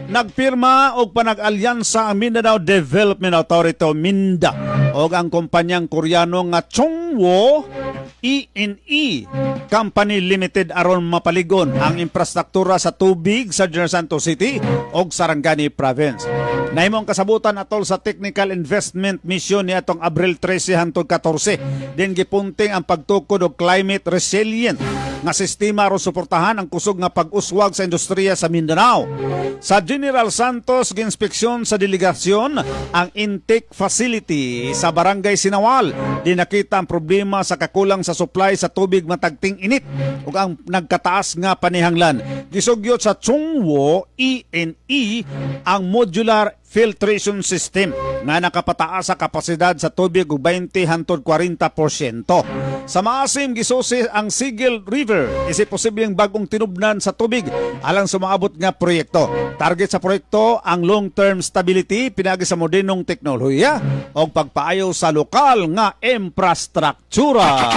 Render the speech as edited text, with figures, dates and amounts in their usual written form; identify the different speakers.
Speaker 1: Nagpirma og panag-alyansa ang Mindanao Development Authority o MINDA o ang kumpanyang Koreano nga Chungwo E&E Company Limited aron mapaligon ang infrastruktura sa tubig sa General Santos City o Sarangani Province. Nahimong kasabutan atol sa Technical Investment Mission ni atong Abril 13 hangtod 14 din gipunting ang pagtukod og climate resilient nga sistema aron suportahan ang kusog nga pag-uswag sa industriya sa Mindanao. Sa General Santos ginspeksyon sa delegasyon ang intake facility sa Barangay Sinawal. Di nakita ang problema sa kakulang sa supply sa tubig matagting init ug ang nagkataas nga panihanglan. Gisugyot sa Chungwo E&E ang modular filtration system nga nakapataas sa kapasidad sa tubig og 20 hangtod 40%. Sa maasim gisusi ang Sigel River isip posibleng bagong tinubnan sa tubig alang sumaabot nga proyekto. Target sa proyekto ang long-term stability pinagi sa modernong teknolohiya o pagpaayo sa lokal nga infrastruktura.